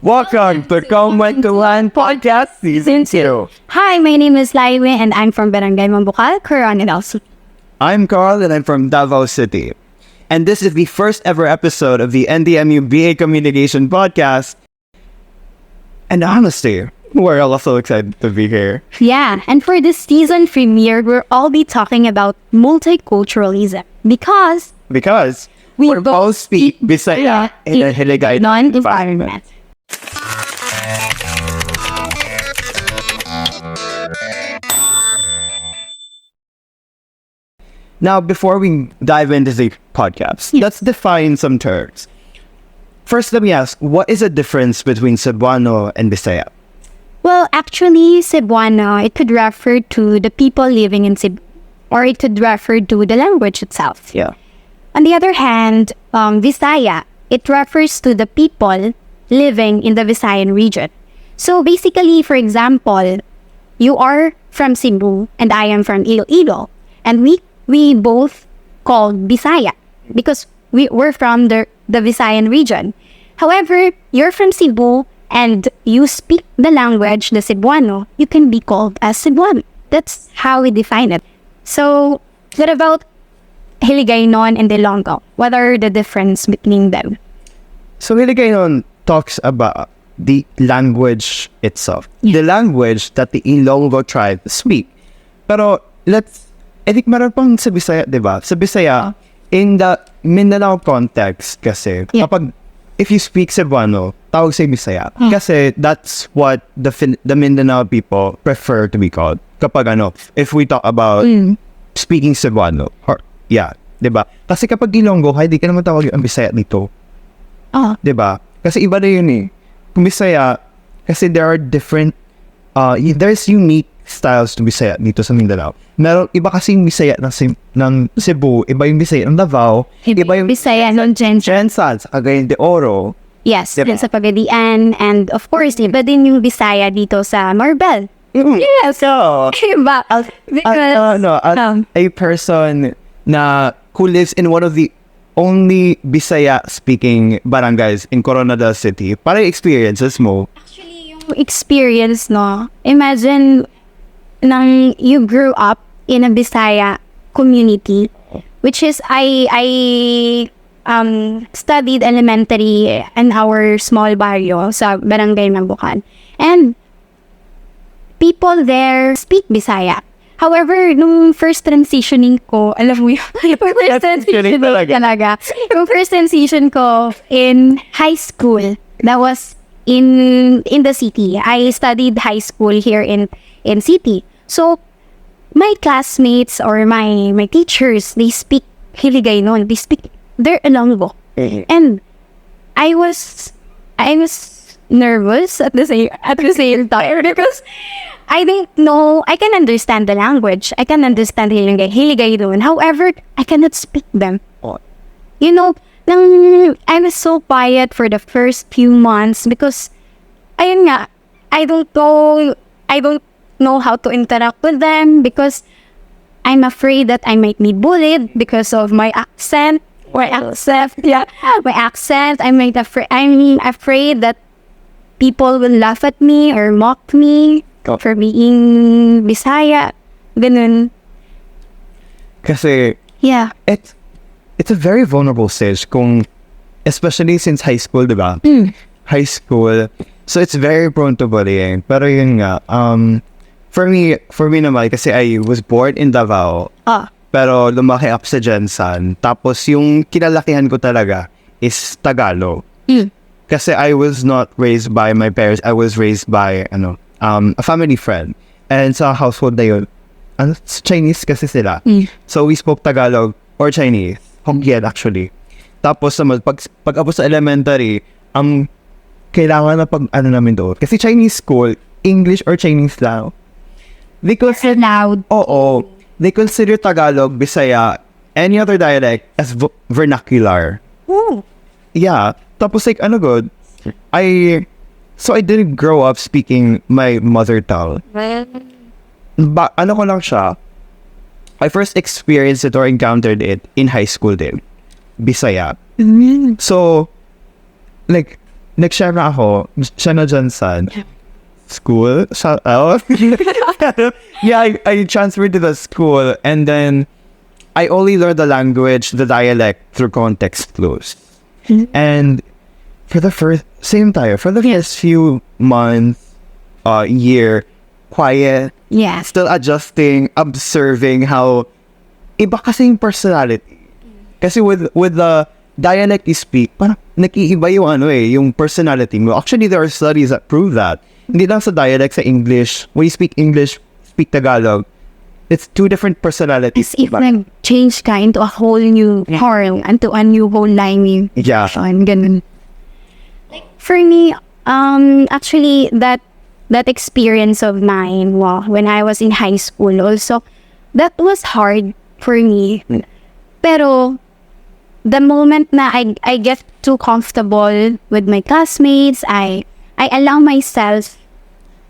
Welcome to Communis Podcast Season 2. Hi, my name is Lymae and I'm from Barangay Mambucal, Quezon and also. I'm Carl and I'm from Davao City. And this is the first ever episode of the NDMU BA Communication Podcast. And honestly, we're all so excited to be here. Yeah, and for this season premiere, we'll all be talking about multiculturalism because we both speak Bisaya in a Hiligaynon environment. Now, before we dive into the podcast, let's define some terms. First, let me ask, what is the difference between Cebuano and Bisaya? Well, actually, Cebuano, it could refer to the people living in Cebu, or it could refer to the language itself. Yeah. On the other hand, Bisaya, it refers to the people living in the Visayan region. So basically, for example, you are from Cebu and I am from Iloilo, and we both called Bisaya because we're from the Visayan region. However, you're from Cebu and you speak the language, the Cebuano, you can be called as Cebuano. That's how we define it. So, what about Hiligaynon and Ilonggo? What are the difference between them? So, Hiligaynon talks about the language itself. Yeah. The language that the Ilonggo tribe speak. Pero, I think meron pang sa Bisaya, diba? Sa Bisaya, in the Mindanao context kasi, kapag, if you speak Cebuano, tawag sa Bisaya. Kasi that's what the Mindanao people prefer to be called. Kapag if we talk about speaking Cebuano, or, yeah, diba? Kasi kapag Ilonggo, hindi ka naman tawag ang Bisaya dito. Diba? Kasi iba na yun eh. Kung Bisaya, kasi there are different, there's unique styles to Bisaya dito sa Mindanao. Meron iba kasing Bisaya ng Cebu, iba yung Bisaya ng Davao, iba yung Bisaya ng Jensan sa Cagayan de Oro. Yes, diba? sa Pagadian, and of course, iba din yung Bisaya dito sa Marbel. Yes, so Iba. Because, a person na who lives in one of the only Bisaya speaking barangays in Coronadal City, para experiences mo. Actually, yung experience, no? Imagine nang you grew up in a Bisaya community, which is I studied elementary in our small barrio sa Barangay Mambucal, and people there speak Bisaya. However, nung first transitioning ko, alam mo yung first transition talaga. Yung first transition ko in high school, that was in the city. I studied high school here in city. So, my classmates or my teachers, they speak Hiligaynon. They speak their Ilonggo. And I was nervous at the same time because I didn't know. I can understand the language. I can understand Hiligaynon. However, I cannot speak them. You know, I was so quiet for the first few months because, ayun nga, I don't know how to interact with them because I'm afraid that I might be bullied because of my accent. My accent. I'm afraid that people will laugh at me or mock me for being Bisaya. Ganun. Kasi, yeah, it's a very vulnerable stage especially since high school, diba? High school. So it's very prone to bullying. Pero yun nga, for me naman, kasi I was born in Davao. Pero lumaki up sa Jensan. Tapos yung kinalakihan ko talaga is Tagalog. Kasi I was not raised by my parents. I was raised by a family friend. And sa household na yun, Chinese kasi sila. So we spoke Tagalog or Chinese. Hokkien actually. Tapos naman, pag apos sa elementary, kailangan na namin doon. Kasi Chinese school, English or Chinese lang. They consider loud. Oo. They consider Tagalog, Bisaya, any other dialect as vernacular. Yeah. Tapos I didn't grow up speaking my mother tongue. Ko lang siya, I first experienced it or encountered it in high school din. Bisaya. So, like, nag-share na ako, siya na dyan sa school. Yeah, I transferred to the school and then I only learned the language, the dialect through context clues. And for the first few months, year, quiet, still adjusting, observing how iba kasing personality. Kasi with the dialect you speak, parang nag-iiba yung yung personality mo. Actually, there are studies that prove that. Hindi lang sa dialect, sa English. When you speak English, speak Tagalog, it's two different personalities. As if nag-change ka into a whole new form, into a new whole language. Yeah. Ganun. Like, for me, actually, that experience of mine, when I was in high school also, that was hard for me. Pero, the moment na I get too comfortable with my classmates, I allow myself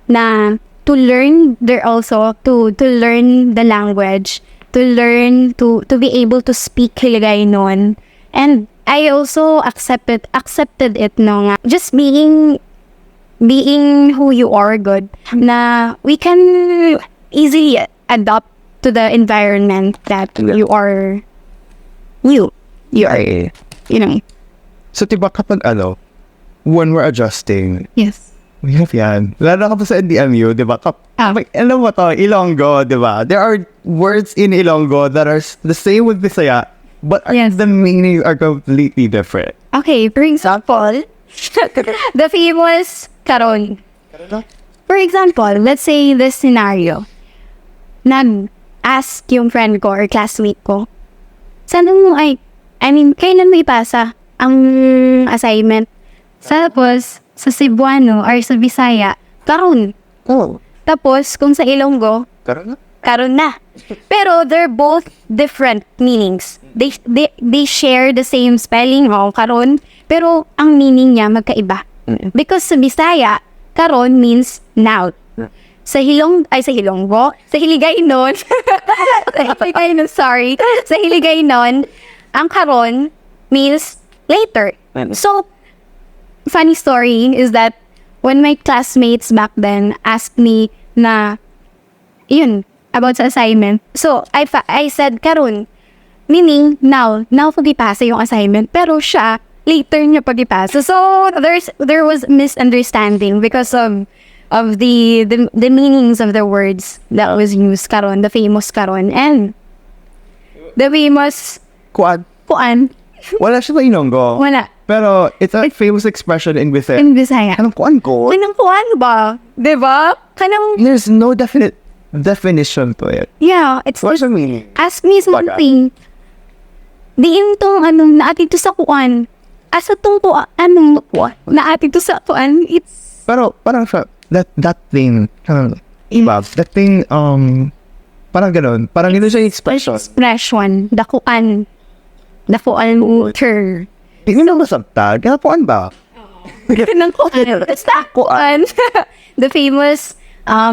na to learn there also, to learn the language, to learn to be able to speak Hiligaynon. And I also accepted it no nga. Just being who you are good, na we can easily adapt to the environment that you are So, diba kapag when we're adjusting, yes, we have yan. Lalo ka pa sa NDMU, diba? Alam mo to, Ilonggo, diba? There are words in Ilonggo that are the same with Bisaya, but the meanings are completely different. Okay, for example, the famous karon. For example, let's say this scenario. Nag-ask yung friend ko or classmate ko, kailan mo ipasa ang assignment? Tapos, sa Cebuano or sa Bisaya, karon. Tapos, kung sa Ilonggo, karon na. Pero, they're both different meanings. They share the same spelling, karon. Pero, ang meaning niya magkaiba. Because sa Bisaya, karon means now. Sa Hilonggo, sa Hiligaynon, sa Hiligaynon, ang karon means later. So, funny story is that when my classmates back then asked me about sa assignment, so I said karon, meaning now pag-ipasa yung assignment, pero siya later niya pag-ipasa. So there was misunderstanding because of the meanings of the words that was used karon, the famous karon and the famous kuan. Wala siya sa Ilonggo. Wala. Pero it's a famous expression in Bisaya. In Bisaya. Anong kuan ko? Anong kuan ba? Diba? There's no definite definition to it. Yeah, it's what's the meaning? Ask me something. Diin tong naati to sa kuan. Asa tong kuan naati to sa kuan. It's pero parang siya that thing that thing parang ganun. Parang yun siya expression. Dakuan mo ter. Hindi mo masabtag. Kuan ba? Kanang kuan. It's kuan. The famous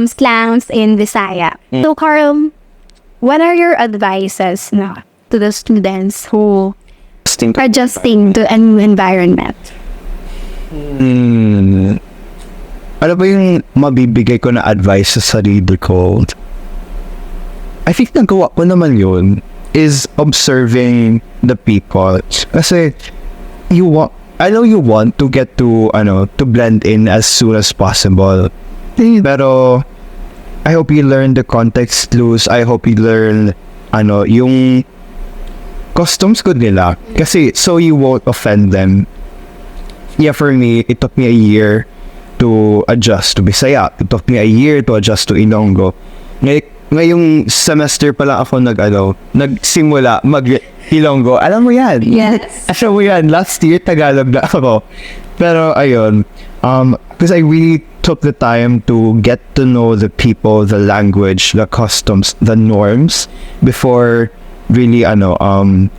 slangs in Bisaya. So, Carl, what are your advices to the students who are adjusting to a new environment? Ano ba yung mabibigay ko na advice sa sarili ko? I think nagawa ko naman yun is observing the people. Kasi I know you want to get to blend in as soon as possible. Pero I hope you learn the context clues. I hope you learn yung customs ko nila. Kasi so you won't offend them. Yeah, for me, it took me a year to adjust to Bisaya. It took me a year to adjust to Ilonggo. Ngayong semester pala ako nagsimula mag-Ilonggo. Alam mo yan? Yes. Alam mo yan, last year Tagalog na ako. Pero ayun, because I really took the time to get to know the people, the language, the customs, the norms before really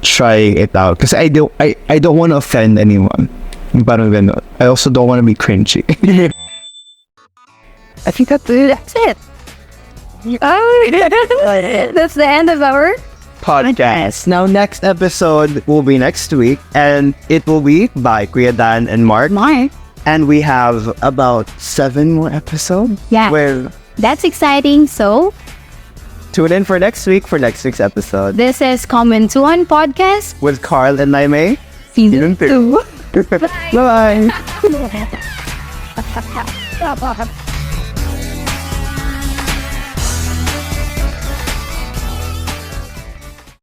trying it out. Because I don't want to offend anyone. Parang ganun. I also don't want to be cringy. I think that's it. That's the end of our podcast. Now, next episode will be next week, and it will be by Kuya Dan and Mark. And we have about 7 more episodes. Yeah. Well, That's exciting. So, tune in for next week for next week's episode this is Comment to One Podcast. with Carl and Lymae. Season 2. Bye-bye. Bye.